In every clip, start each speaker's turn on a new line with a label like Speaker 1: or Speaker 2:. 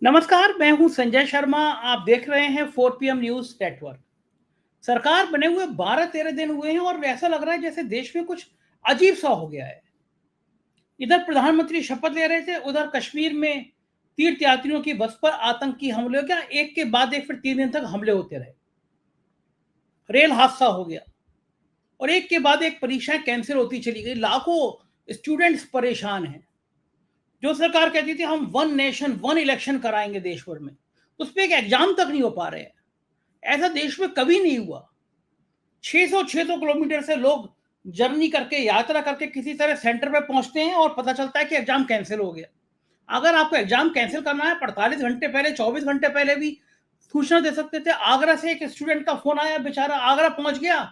Speaker 1: नमस्कार, मैं हूं संजय शर्मा। आप देख रहे हैं 4 PM न्यूज नेटवर्क। सरकार बने हुए 12-13 दिन हुए हैं और ऐसा लग रहा है जैसे देश में कुछ अजीब सा हो गया है। इधर प्रधानमंत्री शपथ ले रहे थे, उधर कश्मीर में तीर्थयात्रियों की बस पर आतंकी हमले हो गया। एक के बाद एक फिर 3 दिन तक हमले होते रहे। रेल हादसा हो गया और एक के बाद एक परीक्षाएं कैंसिल होती चली गई। लाखों स्टूडेंट्स परेशान हैं। जो सरकार कहती थी हम वन नेशन वन इलेक्शन कराएंगे देश भर में, उस पर एक एग्जाम तक नहीं हो पा रहे हैं। ऐसा देश में कभी नहीं हुआ। 600 किलोमीटर से लोग जर्नी करके, यात्रा करके किसी तरह सेंटर पे पहुंचते हैं और पता चलता है कि एग्जाम कैंसिल हो गया। अगर आपको एग्जाम कैंसिल करना है 48 घंटे पहले, 24 घंटे पहले भी सूचना दे सकते थे। आगरा से एक स्टूडेंट का फोन आया, बेचारा आगरा पहुंच गया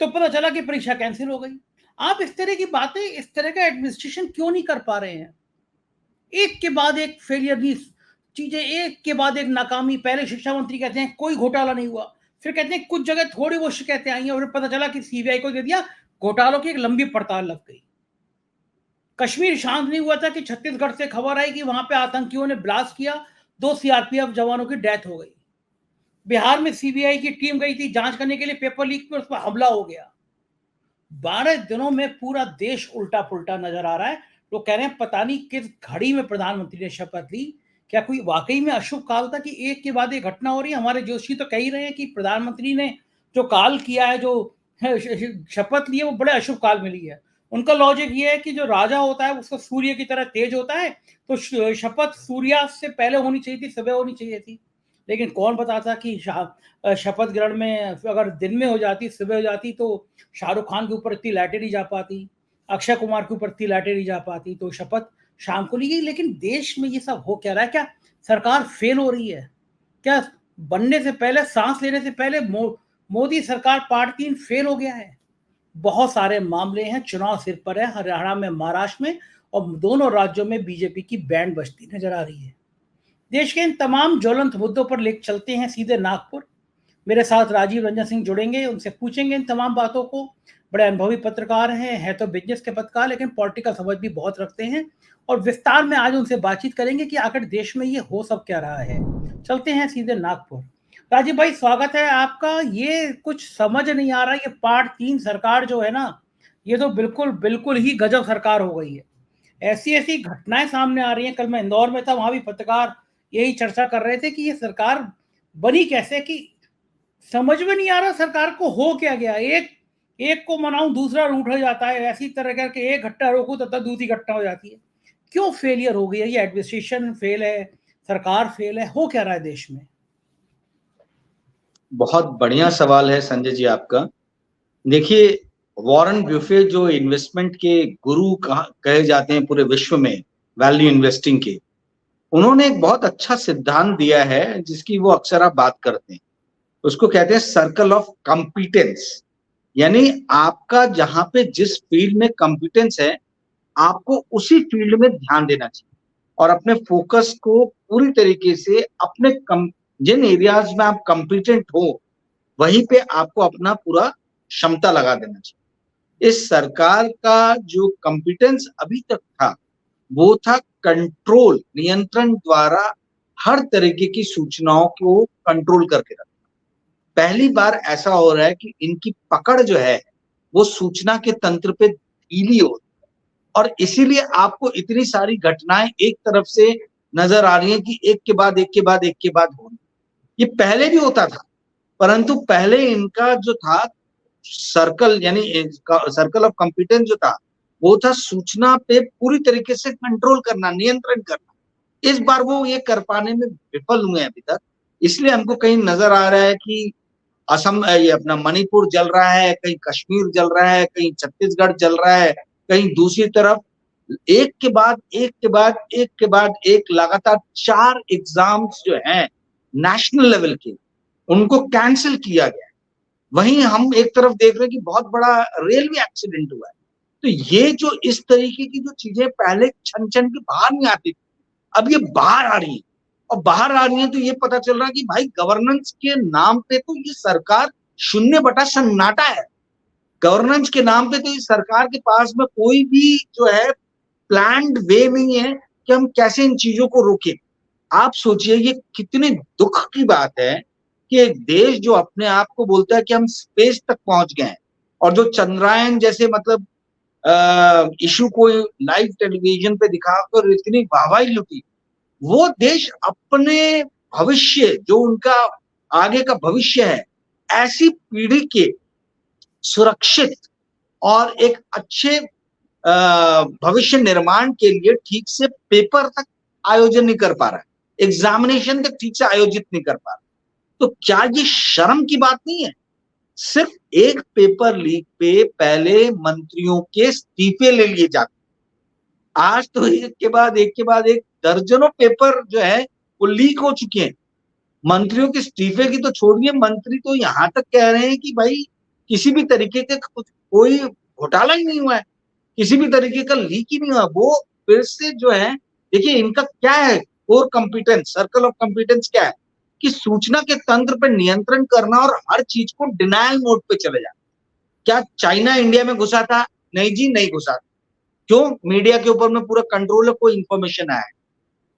Speaker 1: तो पता चला कि परीक्षा कैंसिल हो गई। आप इस तरह की बातें, इस तरह का एडमिनिस्ट्रेशन क्यों नहीं कर पा रहे हैं? एक के बाद एक फेलियर भी चीजें, एक के बाद एक नाकामी। पहले शिक्षा मंत्री कहते हैं कोई घोटाला नहीं हुआ, फिर कहते हैं कुछ जगह थोड़ी बहुत शिकायतें आई हैं और फिर पता चला कि सीबीआई को दे दिया। घोटालों की एक लंबी पड़ताल लग गई। कश्मीर शांत नहीं हुआ था कि छत्तीसगढ़ से खबर आई कि वहां पे आतंकियों ने ब्लास्ट किया, 2 सीआरपीएफ जवानों की डेथ हो गई। बिहार में सीबीआई की टीम गई थी जांच करने के लिए, पेपर लीक पर उस पर हमला हो गया। 12 दिनों में पूरा देश उल्टा पुल्टा नजर आ रहा है। लोग कह रहे हैं पता नहीं किस घड़ी में प्रधानमंत्री ने शपथ ली। क्या कोई वाकई में अशुभ काल था कि एक के बाद एक घटना हो रही है? हमारे जोशी तो कह ही रहे हैं कि प्रधानमंत्री ने जो काल किया है, जो शपथ ली है, वो बड़े अशुभ काल में ली है। उनका लॉजिक ये है कि जो राजा होता है उसका सूर्य की तरह तेज होता है, तो शपथ सूर्यास्त से पहले होनी चाहिए थी, सुबह होनी चाहिए थी। लेकिन कौन बताता कि शपथ ग्रहण में अगर दिन में हो जाती, सुबह हो जाती, तो शाहरुख खान के ऊपर इतनी लाइटें नहीं जा पाती, अक्षय कुमार के ऊपर इतनी लाइटें नहीं जा पाती, तो शपथ शाम को ली गई। लेकिन देश में ये सब हो क्या रहा है? क्या सरकार फेल हो रही है? क्या बनने से पहले, सांस लेने से पहले मोदी सरकार पार्ट 3 फेल हो गया है? बहुत सारे मामले हैं, चुनाव सिर पर है, हरियाणा में, महाराष्ट्र में, और दोनों राज्यों में बीजेपी की बैंड बजती नजर आ रही है। देश के इन तमाम ज्वलंत मुद्दों पर लेकर चलते हैं सीधे नागपुर। मेरे साथ राजीव रंजन सिंह जुड़ेंगे, उनसे पूछेंगे इन तमाम बातों को। बड़े अनुभवी पत्रकार हैं, है तो बिजनेस के पत्रकार, लेकिन पॉलिटिकल समझ भी बहुत रखते हैं। और विस्तार में आज उनसे बातचीत करेंगे कि आखिर देश में ये हो सब क्या रहा है। चलते हैं सीधे नागपुर। राजीव भाई, स्वागत है आपका। ये कुछ समझ नहीं आ रहा, ये पार्ट 3 सरकार जो है ना, ये तो बिल्कुल बिल्कुल ही गजब सरकार हो गई है। ऐसी ऐसी घटनाएं सामने आ रही हैं। कल मैं इंदौर में था, वहां भी पत्रकार यही चर्चा कर रहे थे कि ये सरकार बनी कैसे, कि समझ में नहीं आ रहा सरकार को हो क्या गया। एक एक को मनाऊं दूसरा रूठ हो जाता है, ऐसी तरह करके एक घटना रोकूं तब तक दूसरी घटना हो जाती है। क्यों फेलियर हो गई है? ये एडमिनिस्ट्रेशन फेल है, सरकार फेल है, हो क्या रहा है देश में?
Speaker 2: बहुत बढ़िया सवाल है संजय जी आपका। देखिए, वॉरेन बफेट जो इन्वेस्टमेंट के गुरु कहे जाते हैं पूरे विश्व में, वैल्यू इन्वेस्टिंग के, उन्होंने एक बहुत अच्छा सिद्धांत दिया है जिसकी वो अक्सर आप बात करते हैं। उसको कहते हैं सर्कल ऑफ कॉम्पिटेंस। यानी आपका जहां पे जिस फील्ड में कॉम्पिटेंस है, आपको उसी फील्ड में ध्यान देना चाहिए और अपने फोकस को पूरी तरीके से अपने जिन एरियाज में आप कॉम्पिटेंट हो वहीं पे आपको अपना पूरा क्षमता लगा देना चाहिए। इस सरकार का जो कॉम्पिटेंस अभी तक था वो था कंट्रोल, नियंत्रण द्वारा हर तरीके की सूचनाओं को कंट्रोल करके रखना। पहली बार ऐसा हो रहा है कि इनकी पकड़ जो है वो सूचना के तंत्र पे ढीली हो रही है और इसीलिए आपको इतनी सारी घटनाएं एक तरफ से नजर आ रही हैं कि एक के बाद एक के बाद एक के बाद हो रही। ये पहले भी होता था, परंतु पहले इनका जो था सर्कल, यानी सर्कल ऑफ कॉम्पिटेंस जो था वो था सूचना पे पूरी तरीके से कंट्रोल करना, नियंत्रण करना। इस बार वो ये कर पाने में विफल हुए हैं अभी तक। इसलिए हमको कहीं नजर आ रहा है कि असम, ये अपना मणिपुर जल रहा है, कहीं कश्मीर जल रहा है, कहीं छत्तीसगढ़ जल रहा है, कहीं दूसरी तरफ एक के बाद एक के बाद एक के बाद एक लगातार 4 एग्जाम्स जो हैं नेशनल लेवल के, उनको कैंसिल किया गया है। वहीं हम एक तरफ देख रहे हैं कि बहुत बड़ा रेलवे एक्सीडेंट हुआ है। तो ये जो इस तरीके की जो चीजें पहले छन छन के बाहर नहीं आती थी, अब ये बाहर आ रही है। और बाहर आ रही है तो ये पता चल रहा है कि भाई गवर्नेंस के नाम पे तो ये सरकार शून्य बटा सन्नाटा है। गवर्नेंस के नाम पे तो इस सरकार के पास में कोई भी जो है प्लान्ड वे नहीं है कि हम कैसे इन चीजों को रोकें। आप सोचिए ये कितने दुख की बात है कि एक देश जो अपने आप को बोलता है कि हम स्पेस तक पहुंच गए हैं, और जो चंद्रयान जैसे मतलब इशू को लाइव टेलीविजन पे दिखाकर इतनी वाहवाही लुटी, वो देश अपने भविष्य, जो उनका आगे का भविष्य है, ऐसी पीढ़ी के सुरक्षित और एक अच्छे भविष्य निर्माण के लिए ठीक से पेपर तक आयोजन नहीं कर पा रहा है, एग्जामिनेशन तक ठीक से आयोजित नहीं कर पा रहा। तो क्या ये शर्म की बात नहीं है? सिर्फ एक पेपर लीक पे पहले मंत्रियों के इस्तीफे ले लिए जाते, आज तो एक के बाद एक दर्जनों पेपर जो है वो लीक हो चुके हैं। मंत्रियों के इस्तीफे की तो छोड़िए, मंत्री तो यहां तक कह रहे हैं कि भाई किसी भी तरीके के कोई घोटाला ही नहीं हुआ है, किसी भी तरीके का लीक ही नहीं हुआ। वो फिर से जो है, देखिए इनका क्या है core competence, circle of competence क्या है कि सूचना के तंत्र पर नियंत्रण करना और हर चीज को डिनायल मोड पे चले जाना। क्या चाइना इंडिया में घुसा था? नहीं जी, नहीं घुसा। क्यों? मीडिया के ऊपर में पूरा कंट्रोल है, कोई इंफॉर्मेशन आया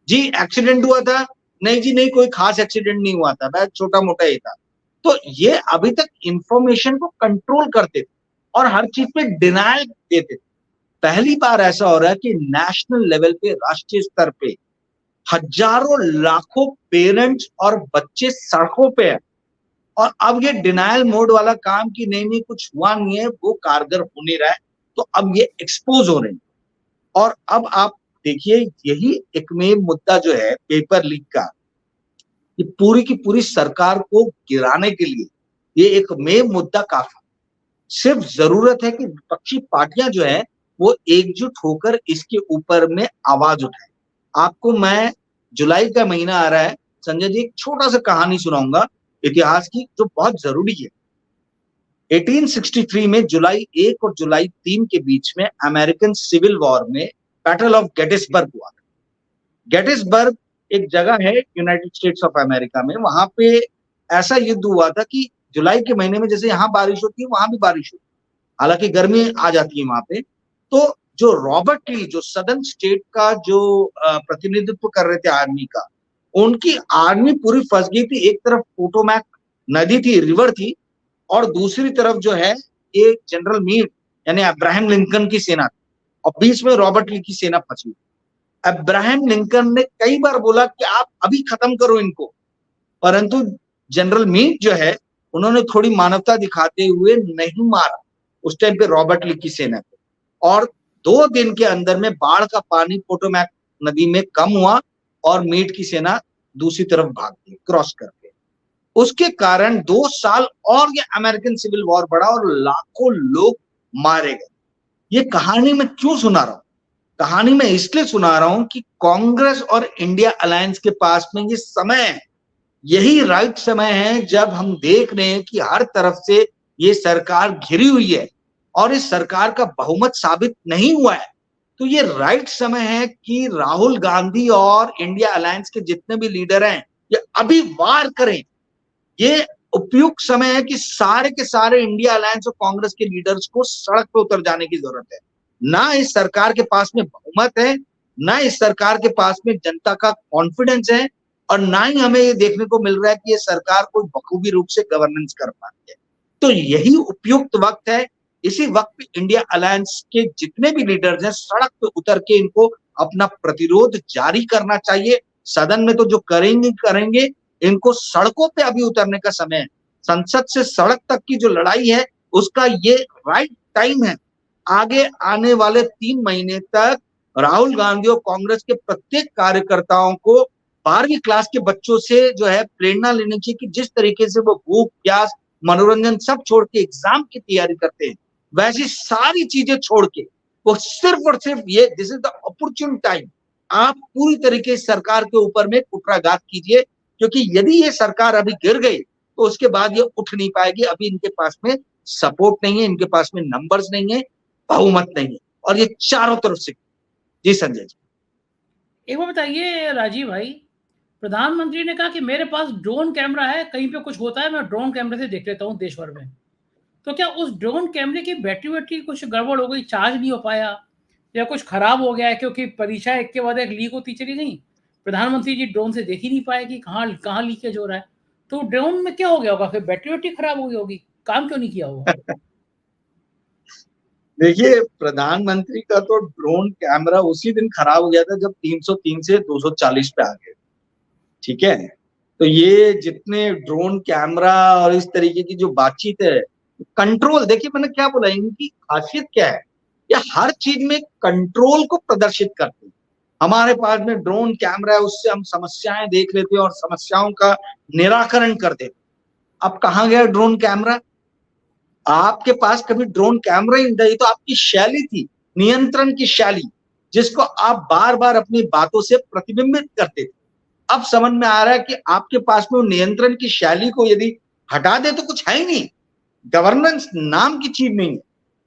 Speaker 2: जी। एक्सीडेंट हुआ था? नहीं जी, नहीं, कोई खास एक्सीडेंट नहीं हुआ था, बस छोटा मोटा ही था। तो ये अभी तक इंफॉर्मेशन को कंट्रोल करते थे और हर चीज पे डिनायल देते थे। पहली बार ऐसा हो रहा है कि नेशनल लेवल पे, राष्ट्रीय स्तर पे हजारों लाखों पेरेंट्स और बच्चे सड़कों पे है, और अब ये डिनायल मोड वाला काम कि नहीं नहीं कुछ हुआ नहीं है, वो कारगर हो नहीं रहा है। तो अब ये एक्सपोज हो रहे हैं। और अब आप देखिए, यही एकमेव मुद्दा जो है पेपर लीक का, ये पूरी की पूरी सरकार को गिराने के लिए ये एकमेव मुद्दा काफी। सिर्फ जरूरत है कि विपक्षी पार्टियां जो है वो एकजुट होकर इसके ऊपर में आवाज उठाए। आपको मैं, जुलाई का महीना आ रहा है संजय जी, एक छोटा सा कहानी सुनाऊंगा इतिहास की जो बहुत जरूरी है। 1863 में जुलाई 1 और जुलाई 3 के बीच में अमेरिकन सिविल वॉर में बैटल ऑफ गेटिसबर्ग हुआ। गेटिसबर्ग एक जगह है यूनाइटेड स्टेट्स ऑफ अमेरिका में, वहां पे ऐसा युद्ध हुआ था कि जुलाई के महीने में जैसे यहाँ बारिश होती है वहां भी बारिश होती है, हालांकि गर्मी आ जाती है वहां पे। तो जो रॉबर्ट ली, जो सदर्न स्टेट का जो प्रतिनिधित्व कर रहे थे आर्मी का, उनकी आर्मी पूरी फंस गई थी। एक तरफ पोटोमैक नदी थी, रिवर थी, और दूसरी तरफ जो है एक जनरल मीड यानी अब्राहम लिंकन की सेना थी, और बीच में रॉबर्ट ली की सेना फंसी। अब्राहम लिंकन ने कई बार बोला कि आप अभी खत्म करो इनको, परंतु जनरल मीड जो है उन्होंने थोड़ी मानवता दिखाते हुए नहीं मारा उस टाइम पे रॉबर्ट ली की सेना को, और 2 दिन के अंदर में बाढ़ का पानी पोटोमैक नदी में कम हुआ और मीड की सेना दूसरी तरफ भाग गई क्रॉस करके। उसके कारण 2 साल और ये अमेरिकन सिविल वॉर बढ़ा और लाखों लोग मारे गए। ये कहानी मैं क्यों सुना रहा हूं? कहानी मैं इसलिए सुना रहा हूं कि कांग्रेस और इंडिया अलायंस के पास में ये समय है, यही राइट समय है जब हम देख रहे हैं कि हर तरफ से ये सरकार घिरी हुई है और इस सरकार का बहुमत साबित नहीं हुआ है। तो ये राइट समय है कि राहुल गांधी और इंडिया अलायंस के जितने भी लीडर हैं ये अभी वार करें। ये उपयुक्त समय है कि सारे के सारे इंडिया अलायंस और कांग्रेस के लीडर्स को सड़क पर उतर जाने की जरूरत है। ना इस सरकार के पास में बहुमत है, ना इस सरकार के पास में जनता का कॉन्फिडेंस है, और ना ही हमें ये देखने को मिल रहा है कि ये सरकार कोई बखूबी रूप से गवर्नेंस कर पाती है। तो यही उपयुक्त वक्त है। इसी वक्त पे इंडिया अलायंस के जितने भी लीडर्स हैं सड़क पे उतर के इनको अपना प्रतिरोध जारी करना चाहिए। सदन में तो जो करेंगे करेंगे, इनको सड़कों पे अभी उतरने का समय है। संसद से सड़क तक की जो लड़ाई है उसका ये राइट टाइम है। आगे आने वाले 3 महीने तक राहुल गांधी और कांग्रेस के प्रत्येक कार्यकर्ताओं को 12वीं क्लास के बच्चों से जो है प्रेरणा लेनी चाहिए कि जिस तरीके से वो भूख प्यास मनोरंजन सब छोड़ के एग्जाम की तैयारी करते हैं, वैसी सारी चीजें छोड़ के वो सिर्फ और सिर्फ ये this is the opportune time. आप पूरी तरीके से सरकार के ऊपर में कुठाराघात कीजिए, क्योंकि यदि ये सरकार अभी गिर गई तो उसके बाद ये उठ नहीं पाएगी। अभी इनके पास में सपोर्ट नहीं है, इनके पास में नंबर्स नहीं है, बहुमत नहीं है, और ये चारों तरफ से। जी संजय जी,
Speaker 1: एक बार बताइए राजीव भाई, प्रधानमंत्री ने कहा कि मेरे पास ड्रोन कैमरा है, कहीं पे कुछ होता है मैं ड्रोन कैमरे से देख लेता हूँ देश भर में। तो क्या उस ड्रोन कैमरे की बैटरी कुछ गड़बड़ हो गई, चार्ज नहीं हो पाया, या कुछ खराब हो गया है क्योंकि परीक्षा एक के बाद एक लीक होती चली गई? प्रधानमंत्री जी ड्रोन से देख ही नहीं पाए कि कहाँ कहाँ लीकेज हो रहा है। तो ड्रोन में क्या हो गया होगा, फिर बैटरी वैटरी खराब हो गई होगी, काम क्यों नहीं किया होगा?
Speaker 2: देखिए, प्रधानमंत्री का तो ड्रोन कैमरा उसी दिन खराब हो गया था जब 303 से 240 पे आ गए। ठीक है, तो ये जितने ड्रोन कैमरा और इस तरीके की जो बातचीत है, कंट्रोल, देखिए मैंने क्या बोला, इनकी खासियत क्या है, ये हर चीज में कंट्रोल को प्रदर्शित करते हैं। हमारे पास में ड्रोन कैमरा है, उससे हम समस्याएं देख लेते हैं और समस्याओं का निराकरण कर देते हैं। अब कहाँ गया ड्रोन कैमरा? आपके पास कभी ड्रोन कैमरा ही नहीं था, ये तो आपकी शैली थी, नियंत्रण की शैली, जिसको आप बार बार अपनी बातों से प्रतिबिंबित करते थे। अब समझ में आ रहा है कि आपके पास में नियंत्रण की शैली को यदि हटा दे तो कुछ है ही नहीं, गवर्नेंस नाम की चीज नहीं है।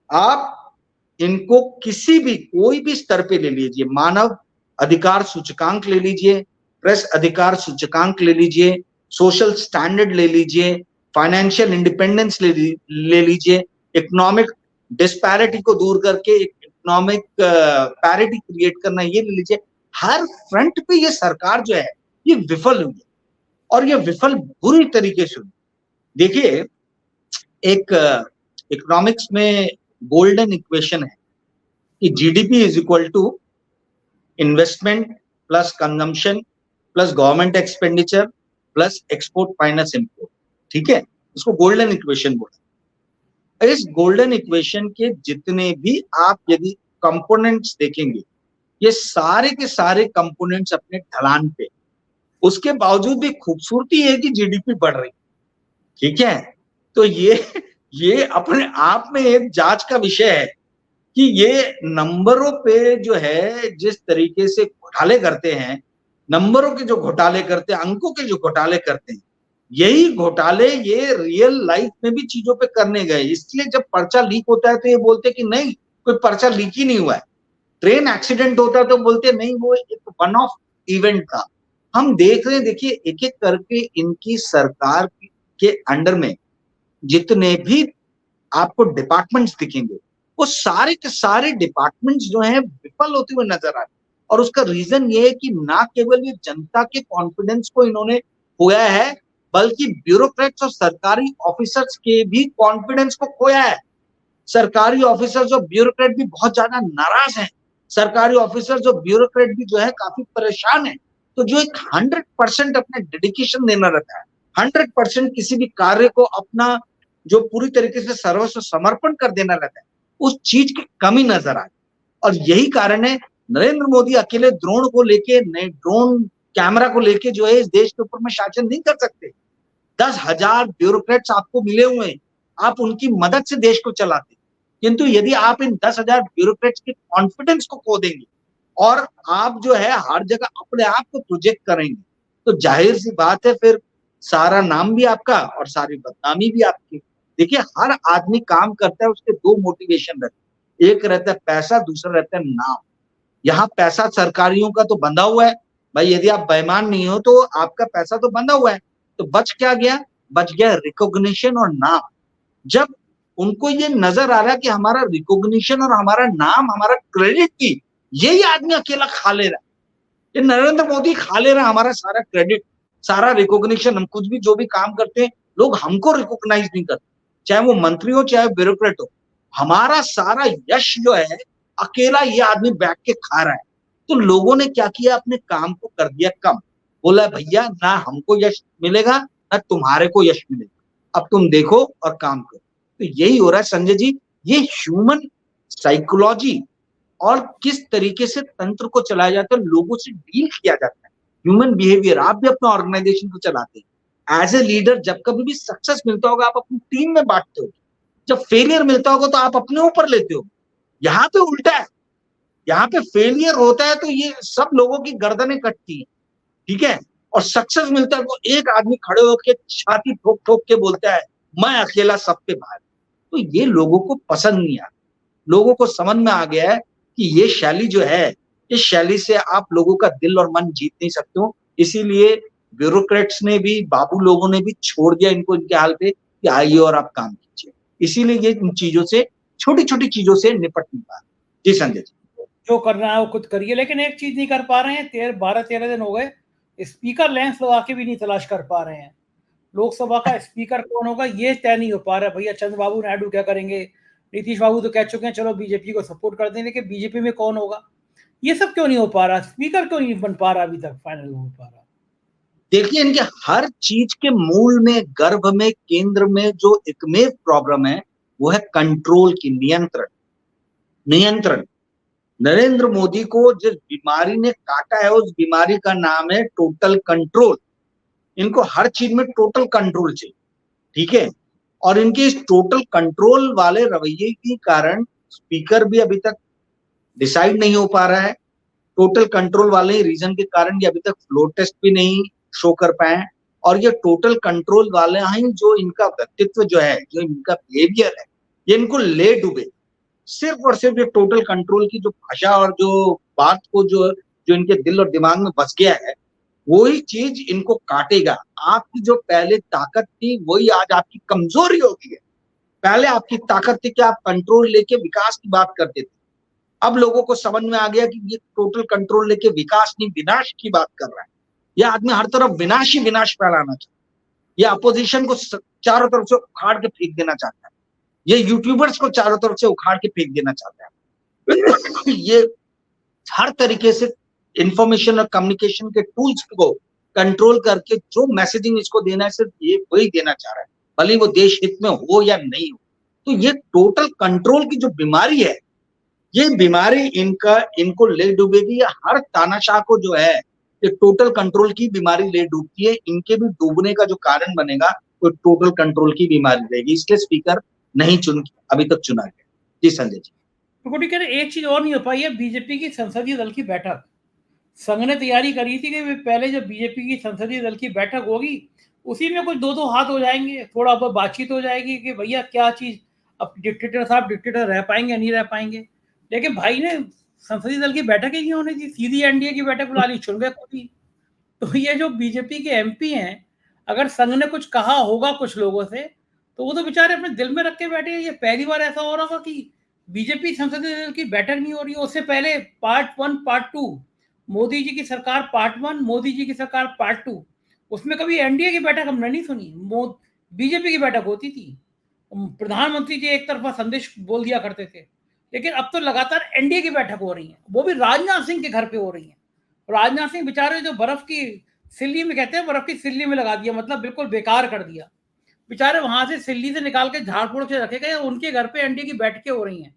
Speaker 2: आप इनको किसी भी कोई भी स्तर पे ले लीजिए, मानव अधिकार सूचकांक ले लीजिए, प्रेस अधिकार सूचकांक ले लीजिए, सोशल स्टैंडर्ड ले लीजिए, फाइनेंशियल इंडिपेंडेंस ले लीजिए, इकोनॉमिक डिस्पैरिटी को दूर करके इकोनॉमिक पैरिटी क्रिएट करना, ये ले लीजिए। हर फ्रंट पे ये सरकार जो है ये विफल हुई है, और ये विफल बुरी तरीके से हुई। देखिए, एक इकोनॉमिक्स में गोल्डन इक्वेशन है कि GDP is equal to investment plus consumption plus government expenditure plus export minus import. ठीक है, इसको गोल्डन इक्वेशन बोलते हैं। इस गोल्डन इक्वेशन के जितने भी आप यदि कंपोनेंट्स देखेंगे, ये सारे के सारे कंपोनेंट्स अपने ढलान पे, उसके बावजूद भी खूबसूरती है कि जीडीपी बढ़ रही। ठीक है, तो ये अपने आप में एक जांच का विषय है कि ये नंबरों पे जो है जिस तरीके से घोटाले करते हैं, नंबरों के जो घोटाले करते हैं, अंकों के जो घोटाले करते हैं, यही घोटाले ये रियल लाइफ में भी चीजों पे करने गए। इसलिए जब पर्चा लीक होता है तो ये बोलते कि नहीं, कोई पर्चा लीक ही नहीं हुआ है। ट्रेन एक्सीडेंट होता है तो बोलते नहीं, वो एक वन ऑफ इवेंट था। हम देख रहे हैं, देखिए एक एक करके इनकी सरकार के अंडर में जितने भी आपको डिपार्टमेंट्स दिखेंगे, वो सारे के सारे डिपार्टमेंट्स जो हैं विफल होते हुए नजर आ रहे हैं। और उसका रीजन ये है कि ना केवल ये जनता के कॉन्फिडेंस को इन्होंने खोया है, बल्कि ब्यूरोक्रेट्स और सरकारी ऑफिसर्स के भी कॉन्फिडेंस को खोया है। सरकारी ऑफिसर्स और ब्यूरोक्रेट भी बहुत ज्यादा नाराज हैं, सरकारी ऑफिसर्स और ब्यूरोक्रेट भी जो है काफी परेशान है। तो जो एक 100% अपने डेडिकेशन देना रहता है, 100% किसी भी कार्य को अपना जो पूरी तरीके से सर्वस्व समर्पण कर देना रहता है, उस चीज की कमी नजर आई। और यही कारण है नरेंद्र मोदी अकेले ड्रोन को लेके, नए ड्रोन कैमरा को लेके जो है इस देश के ऊपर में शासन नहीं कर सकते। 10,000 ब्यूरोक्रेट्स आपको मिले हुए हैं, आप उनकी मदद से देश को चलाते। किंतु यदि आप इन 10,000 ब्यूरोक्रेट्स के कॉन्फिडेंस को खो देंगे और आप जो है हर जगह अपने आप को प्रोजेक्ट करेंगे, तो जाहिर सी बात है फिर सारा नाम भी आपका और सारी बदनामी भी आपकी। देखिए, हर आदमी काम करता है, उसके दो मोटिवेशन रहते हैं, एक रहता है पैसा, दूसरा रहता है नाम। यहाँ पैसा सरकारियों का तो बंधा हुआ है भाई, यदि आप बेईमान नहीं हो तो आपका पैसा तो बंधा हुआ है। तो बच क्या गया? बच गया रिकॉग्निशन और नाम। जब उनको ये नजर आ रहा है कि हमारा रिकॉग्निशन और हमारा नाम, हमारा क्रेडिट की यही आदमी अकेला खा ले रहा है, ये नरेंद्र मोदी खा ले रहा है हमारा सारा क्रेडिट, सारा रिकॉग्निशन। हम कुछ भी जो भी काम करते हैं, लोग हमको रिकॉग्नाइज नहीं करते, चाहे वो मंत्री हो चाहे ब्यूरोक्रेट हो। हमारा सारा यश जो है अकेला ये आदमी बैठ के खा रहा है। तो लोगों ने क्या किया, अपने काम को कर दिया कम। बोला भैया ना हमको यश मिलेगा ना तुम्हारे को यश मिलेगा, अब तुम देखो और काम करो। तो यही हो रहा है संजय जी, ये ह्यूमन साइकोलॉजी और किस तरीके से तंत्र को चलाया जाता है, लोगों से डील किया जाता है, ह्यूमन बिहेवियर। आप भी अपना ऑर्गेनाइजेशन को चलाते हैं, एज ए लीडर जब कभी भी सक्सेस मिलता होगा आप अपनी टीम में बांटते हो, जब फेलियर मिलता होगा तो आप अपने ऊपर लेते हो। यहाँ पे उल्टा है, यहाँ पे फेलियर होता है तो ये सब लोगों की गर्दनें कटती है, ठीक है, और सक्सेस मिलता है तो एक आदमी खड़े होकर छाती ठोक ठोक के बोलता है मैं अकेला सब पे भारी। तो ये लोगों को पसंद नहीं आता। लोगों को समझ में आ गया है कि ये शैली जो है, इस शैली से आप लोगों का दिल और मन जीत नहीं सकते हो। इसीलिए ब्यूरोक्रेट्स ने भी, बाबू लोगों ने भी छोड़ दिया इनको इनके हाल पे कि आइए और आप काम कीजिए। इसीलिए ये इन चीजों से, छोटी छोटी चीजों से निपट नहीं पा रहे। जी संजय जी।
Speaker 1: जो करना है वो खुद करिए, लेकिन एक चीज नहीं कर पा रहे हैं। 12-13 दिन हो गए, स्पीकर लेंस लगा के भी नहीं तलाश कर पा रहे हैं। लोकसभा का स्पीकर कौन होगा ये तय नहीं हो पा रहा है। भैया चंद्रबाबू नायडू क्या करेंगे, नीतीश बाबू तो कह चुके हैं चलो बीजेपी को सपोर्ट कर दें, लेकिन बीजेपी में कौन होगा ये सब क्यों नहीं हो पा रहा, स्पीकर क्यों नहीं बन पा रहा, अभी तक फाइनल हो पा रहा।
Speaker 2: देखिए, इनके हर चीज के मूल में, गर्भ में, केंद्र में जो एकमेव प्रॉब्लम है वो है कंट्रोल की, नियंत्रण। नरेंद्र मोदी को जिस बीमारी ने काटा है उस बीमारी का नाम है टोटल कंट्रोल। इनको हर चीज में टोटल कंट्रोल चाहिए, ठीक है। और इनके इस टोटल कंट्रोल वाले रवैये के कारण स्पीकर भी अभी तक डिसाइड नहीं हो पा रहा है। टोटल कंट्रोल वाले रीजन के कारण ये अभी तक फ्लोर टेस्ट भी नहीं शो कर पाए। और ये टोटल कंट्रोल वाले ही जो इनका व्यक्तित्व जो है, जो इनका बिहेवियर है, ये इनको ले डूबे। सिर्फ और सिर्फ ये टोटल कंट्रोल की जो भाषा और जो बात को जो इनके दिल और दिमाग में बस गया है, वही चीज इनको काटेगा। आपकी जो पहले ताकत थी वही आज आपकी कमजोरी हो गई है। पहले आपकी ताकत थी कि आप कंट्रोल लेके विकास की बात करते थे। अब लोगों को समझ में आ गया कि ये टोटल कंट्रोल लेके विकास नहीं विनाश की बात कर रहा है। ये आदमी हर तरफ विनाश ही विनाश फैलाना चाहता है। ये अपोजिशन को चारों तरफ से उखाड़ के फेंक देना चाहता है। ये यूट्यूबर्स को चारों तरफ से उखाड़ के फेंक देना चाहता है। ये हर तरीके से इंफॉर्मेशन और कम्युनिकेशन के टूल्स को कंट्रोल करके जो मैसेजिंग इसको देना है सिर्फ ये वही देना चाह रहा है, भले वो देश हित में हो या नहीं हो। तो ये टोटल कंट्रोल की जो बीमारी है, ये बीमारी इनको ले डूबेगी। या हर तानाशाह को जो है ये टोटल कंट्रोल की बीमारी ले डूबती है। इनके भी डूबने का जो कारण बनेगा वो टोटल कंट्रोल की बीमारी रहेगी। इसलिए स्पीकर नहीं अभी तक चुना गया। जी संजय जी,
Speaker 1: तो कह रहे एक चीज और नहीं हो पाई है, बीजेपी की संसदीय दल की बैठक। संघ ने तैयारी करी थी कि पहले जब बीजेपी की संसदीय दल की बैठक होगी उसी में कुछ दो हाथ हो जाएंगे, थोड़ा बहुत बातचीत हो जाएगी कि भैया क्या चीज, अब डिक्टेटर साहब डिक्टेटर रह पाएंगे नहीं रह पाएंगे। लेकिन भाई ने संसदीय दल की बैठक ही नहीं होने दी, सीधी एनडीए की बैठक बुला ली, चुन गए खुद ही। तो ये जो बीजेपी के एमपी हैं, अगर संघ ने कुछ कहा होगा कुछ लोगों से तो वो तो बेचारे अपने दिल में रख के बैठे हैं। ये पहली बार ऐसा हो रहा था कि बीजेपी संसदीय दल की बैठक नहीं हो रही है। उससे पहले पार्ट 1 पार्ट 2, मोदी जी की सरकार पार्ट 1, मोदी जी की सरकार पार्ट 2, उसमें कभी एनडीए की बैठक हमने नहीं सुनी, बीजेपी की बैठक होती थी। प्रधानमंत्री जी एक तरफा संदेश बोल दिया करते थे, लेकिन अब तो लगातार एनडीए की बैठक हो रही है, वो भी राजनाथ सिंह के घर पे हो रही है। राजनाथ सिंह बेचारे जो बर्फ की सिल्ली में, कहते हैं बर्फ की सिल्ली में लगा दिया, मतलब बिल्कुल बेकार कर दिया। बेचारे वहां से सिल्ली से निकाल के झाड़ फूड़ के रखे गए, उनके घर पे एनडीए की बैठकें हो रही हैं।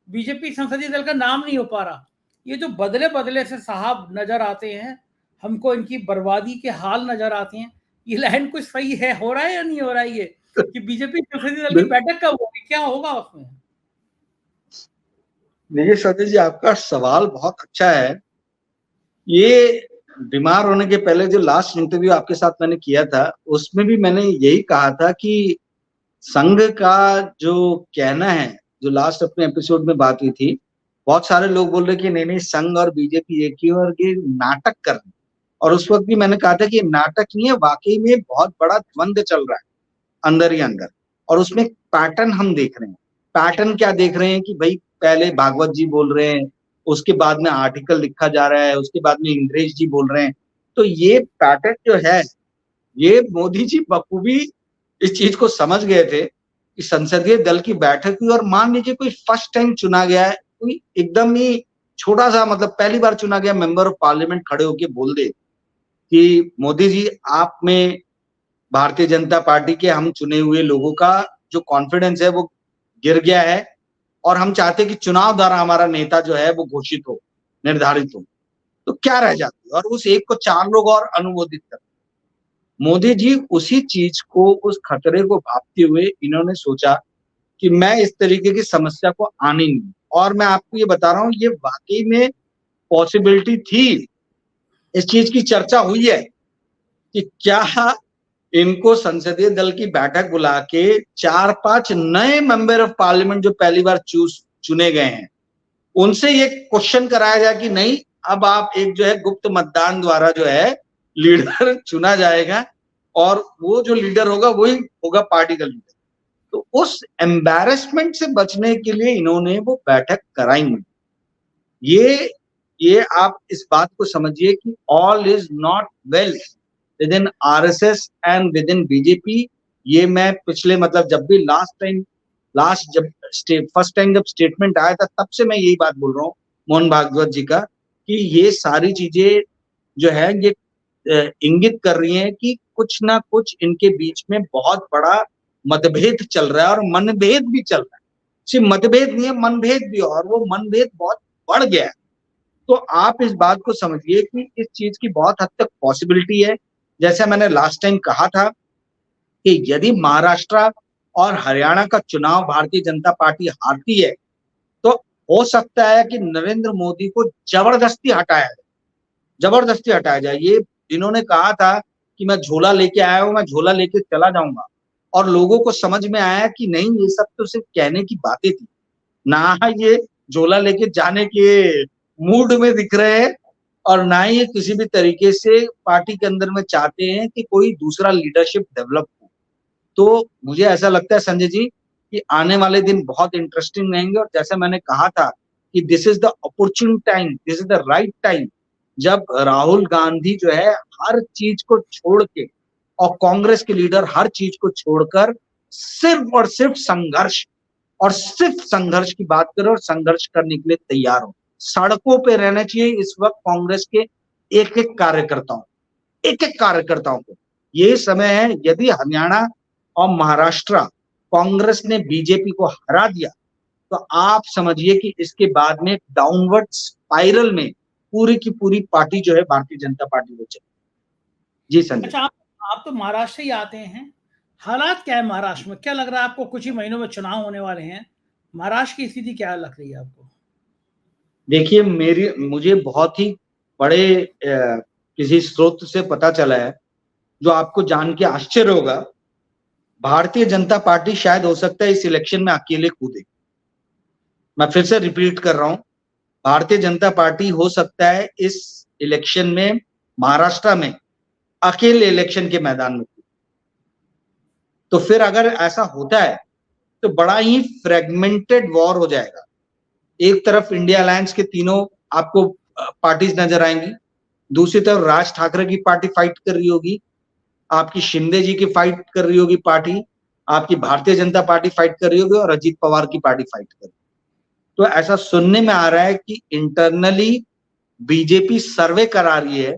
Speaker 1: बीजेपी संसदीय दल का नाम नहीं हो पा रहा। ये जो बदले बदले से साहब नजर आते हैं, हमको इनकी बर्बादी के हाल नजर आते हैं। ये लाइन कुछ सही है, हो रहा है या नहीं हो रहा है ये कि बीजेपी संसदीय दल की बैठक कब होगी, क्या होगा उसमें?
Speaker 2: देखिए संजय जी, आपका सवाल बहुत अच्छा है। ये बीमार होने के पहले जो लास्ट इंटरव्यू आपके साथ मैंने किया था उसमें भी मैंने यही कहा था कि संघ का जो कहना है, जो लास्ट अपने एपिसोड में बात हुई थी, बहुत सारे लोग बोल रहे कि नहीं संघ और बीजेपी एक ही और ये नाटक कर रहे। और उस वक्त भी मैंने कहा था कि नाटक नहीं है, वाकई में बहुत बड़ा द्वंद्व चल रहा है अंदर ही अंदर। और उसमें पैटर्न हम देख रहे हैं। पैटर्न क्या देख रहे हैं कि भाई पहले भागवत जी बोल रहे हैं, उसके बाद में आर्टिकल लिखा जा रहा है, उसके बाद में इंद्रेश जी बोल रहे हैं। तो ये पैटर्न जो है, ये मोदी जी बखूबी इस चीज को समझ गए थे कि संसदीय दल की बैठक हुई और मान लीजिए कोई फर्स्ट टाइम चुना गया है, कोई एकदम ही छोटा सा, मतलब पहली बार चुना गया मेंबर ऑफ पार्लियामेंट खड़े होके बोल दे कि मोदी जी आप में भारतीय जनता पार्टी के हम चुने हुए लोगों का जो कॉन्फिडेंस है वो गिर गया है और हम चाहते हैं कि चुनाव द्वारा हमारा नेता जो है वो घोषित हो, निर्धारित हो, तो क्या रह जाती है? और उस एक को 4 लोग और अनुमोदित कर। मोदी जी उसी चीज को, उस खतरे को भांपते हुए इन्होंने सोचा कि मैं इस तरीके की समस्या को आने नहीं। और मैं आपको ये बता रहा हूँ, ये वाकई में पॉसिबिलिटी थी, इस चीज की चर्चा हुई है कि क्या इनको संसदीय दल की बैठक बुला के 4-5 नए मेंबर ऑफ पार्लियामेंट जो पहली बार चुने गए हैं उनसे ये क्वेश्चन कराया जाए कि नहीं, अब आप एक जो है गुप्त मतदान द्वारा जो है लीडर चुना जाएगा और वो जो लीडर होगा वही होगा पार्टी का लीडर। तो उस एम्बैरेसमेंट से बचने के लिए इन्होंने वो बैठक कराई। ये आप इस बात को समझिए कि all is not well with in RSS and with in BJP. ये मैं पिछले मतलब जब भी जब फर्स्ट टाइम जब स्टेटमेंट आया था तब से मैं यही बात बोल रहा हूँ मोहन भागवत जी का, कि ये सारी चीजें जो है ये इंगित कर रही हैं कि कुछ ना कुछ इनके बीच में बहुत बड़ा मतभेद चल रहा है, और मनभेद भी चल रहा है। सिर्फ मतभेद नहीं है, मनभेद भी, और वो मनभेद बहुत बढ़ गया है। तो आप इस बात को समझिए कि इस चीज की बहुत हद तक पॉसिबिलिटी है। जैसे मैंने लास्ट टाइम कहा था कि यदि महाराष्ट्र और हरियाणा का चुनाव भारतीय जनता पार्टी हारती है तो हो सकता है कि नरेंद्र मोदी को जबरदस्ती हटाया जाए। ये इन्होंने कहा था कि मैं झोला लेके आया हूं, मैं झोला लेके चला जाऊंगा, और लोगों को समझ में आया कि नहीं, ये सब तो सिर्फ कहने की बातें थी, ना ये झोला लेके जाने के मूड में दिख रहे हैं, और ना ही ये किसी भी तरीके से पार्टी के अंदर में चाहते हैं कि कोई दूसरा लीडरशिप डेवलप हो। तो मुझे ऐसा लगता है संजय जी कि आने वाले दिन बहुत इंटरेस्टिंग रहेंगे, और जैसे मैंने कहा था कि this is the opportune time, this is the right time, जब राहुल गांधी जो है हर चीज को छोड़ के, और कांग्रेस के लीडर हर चीज को छोड़कर सिर्फ और सिर्फ संघर्ष, और सिर्फ संघर्ष की बात करें और संघर्ष करने के लिए तैयार हो। सड़कों पे रहना चाहिए इस वक्त कांग्रेस के एक एक कार्यकर्ताओं को। ये समय है, यदि हरियाणा और महाराष्ट्र कांग्रेस ने बीजेपी को हरा दिया तो आप समझिए कि इसके बाद में डाउनवर्ड स्पाइरल में पूरी की पूरी पार्टी जो है भारतीय जनता पार्टी हो चली। जी संजय।
Speaker 1: अच्छा, आप तो महाराष्ट्र ही आते हैं, हालात क्या है महाराष्ट्र में? क्या लग रहा है आपको? कुछ ही महीनों में चुनाव होने वाले हैं, महाराष्ट्र की स्थिति क्या लग रही है आपको?
Speaker 2: देखिए, मुझे बहुत ही बड़े किसी स्रोत से पता चला है, जो आपको जान के आश्चर्य होगा। भारतीय जनता पार्टी शायद हो सकता है इस इलेक्शन में अकेले कूदे। मैं फिर से रिपीट कर रहा हूं, भारतीय जनता पार्टी हो सकता है इस इलेक्शन में महाराष्ट्र में अकेले इलेक्शन के मैदान में कूदे। तो फिर अगर ऐसा होता है तो बड़ा ही फ्रेगमेंटेड वॉर हो जाएगा। एक तरफ इंडिया अलायंस के तीनों आपको पार्टीज नजर आएंगी, दूसरी तरफ राज ठाकरे की पार्टी फाइट कर रही होगी, आपकी शिंदे जी की फाइट कर रही होगी पार्टी, आपकी भारतीय जनता पार्टी फाइट कर रही होगी, और अजीत पवार की पार्टी फाइट कर रही होगी। तो ऐसा सुनने में आ रहा है कि इंटरनली बीजेपी सर्वे करा रही है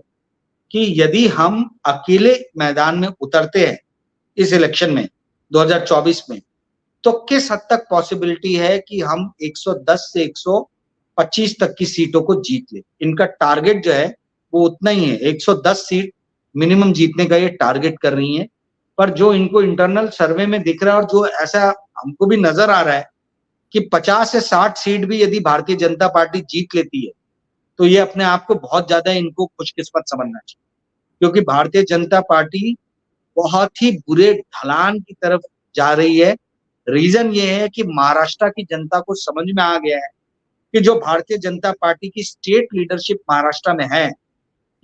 Speaker 2: कि यदि हम अकेले मैदान में उतरते हैं इस इलेक्शन में 2024 में, तो किस हद तक पॉसिबिलिटी है कि हम 110 से 125 तक की सीटों को जीत ले। इनका टारगेट जो है वो उतना ही है, 110 सीट मिनिमम जीतने का ये टारगेट कर रही है। पर जो इनको इंटरनल सर्वे में दिख रहा है, और जो ऐसा हमको भी नजर आ रहा है कि 50 से 60 सीट भी यदि भारतीय जनता पार्टी जीत लेती है तो ये अपने आप को बहुत ज्यादा इनको खुशकिस्मत समझना चाहिए, क्योंकि भारतीय जनता पार्टी बहुत ही बुरे ढलान की तरफ जा रही है। रीजन ये है कि महाराष्ट्र की जनता को समझ में आ गया है कि जो भारतीय जनता पार्टी की स्टेट लीडरशिप महाराष्ट्र में है,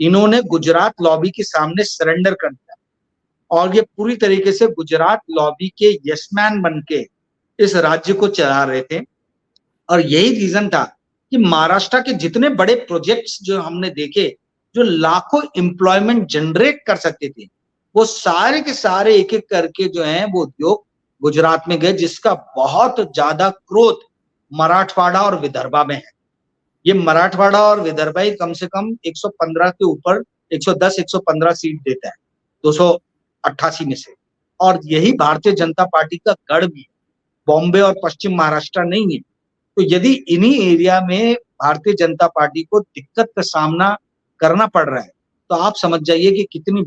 Speaker 2: इन्होंने गुजरात लॉबी के सामने सरेंडर कर दिया, और ये पूरी तरीके से गुजरात लॉबी के यसमैन बन के इस राज्य को चला रहे थे। और यही रीजन था कि महाराष्ट्र के जितने बड़े प्रोजेक्ट्स जो हमने देखे, जो लाखों एम्प्लॉयमेंट जनरेट कर सकते थे, वो सारे के सारे एक एक करके जो है वो उद्योग गुजरात में गए, जिसका बहुत ज्यादा क्रोध मराठवाड़ा और विदर्भा में है। ये मराठवाड़ा और विदर्भा ही कम से कम 115 के ऊपर 110-115 सीट देता है 288 में से, और यही भारतीय जनता पार्टी का गढ़ भी है, बॉम्बे और पश्चिम महाराष्ट्र नहीं है। तो यदि इन्हीं एरिया में भारतीय जनता पार्टी को दिक्कत का सामना करना पड़ रहा है, तो आप समझ जाइए कि कितनी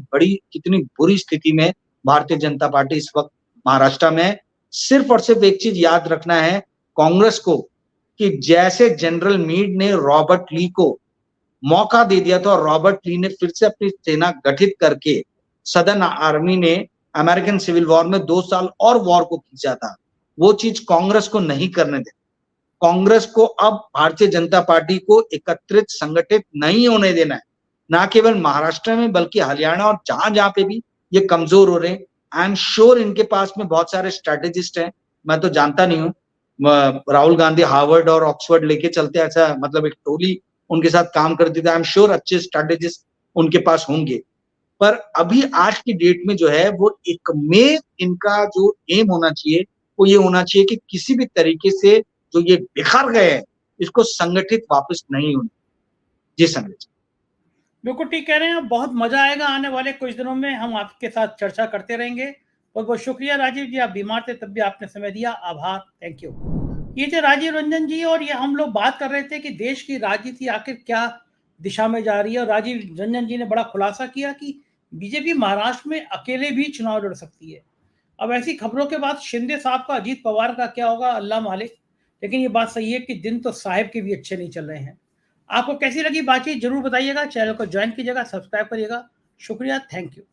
Speaker 2: बुरी स्थिति में भारतीय जनता पार्टी इस वक्त महाराष्ट्र में। सिर्फ और सिर्फ एक चीज याद रखना है कांग्रेस को, कि जैसे जनरल मीड ने रॉबर्ट ली को मौका दे दिया था, और रॉबर्ट ली ने फिर से अपनी सेना गठित करके सदर्न आर्मी ने अमेरिकन सिविल वॉर में 2 साल और वॉर को खींचा था, वो चीज कांग्रेस को नहीं करने दे। कांग्रेस को अब भारतीय जनता पार्टी को एकत्रित, संगठित नहीं होने देना है, ना केवल महाराष्ट्र में बल्कि हरियाणा और जहां जहां पे भी ये कमजोर हो रहे हैं। आई एम श्योर इनके पास में बहुत सारे स्ट्रेटेजिस्ट हैं, मैं तो जानता नहीं हूं, राहुल गांधी हार्वर्ड और ऑक्सफोर्ड लेके चलते, ऐसा मतलब एक टोली उनके साथ काम करती थी। आई एम श्योर अच्छे स्ट्रेटेजिस्ट उनके पास होंगे, पर अभी आज की डेट में जो है वो एक में इनका जो एम होना चाहिए वो ये होना चाहिए कि किसी भी तरीके से जो ये बिखर गए हैं इसको संगठित वापस नहीं होने। जी संजय जी,
Speaker 1: बिल्कुल ठीक कह रहे हैं आप। बहुत मजा आएगा आने वाले कुछ दिनों में, हम आपके साथ चर्चा करते रहेंगे। बहुत बहुत शुक्रिया राजीव जी, आप बीमार थे तब भी आपने समय दिया, आभार, थैंक यू। ये थे राजीव रंजन जी, और ये हम लोग बात कर रहे थे कि देश की राजनीति आखिर क्या दिशा में जा रही है, और राजीव रंजन जी ने बड़ा खुलासा किया कि बीजेपी महाराष्ट्र में अकेले भी चुनाव लड़ सकती है। अब ऐसी खबरों के बाद शिंदे साहब का, अजीत पवार का क्या होगा अल्लाह मालिक, लेकिन ये बात सही है कि दिन तो साहिब के भी अच्छे नहीं चल रहे हैं। आपको कैसी लगी बातचीत जरूर बताइएगा, चैनल को ज्वाइन कीजिएगा, सब्सक्राइब करिएगा। शुक्रिया, थैंक यू।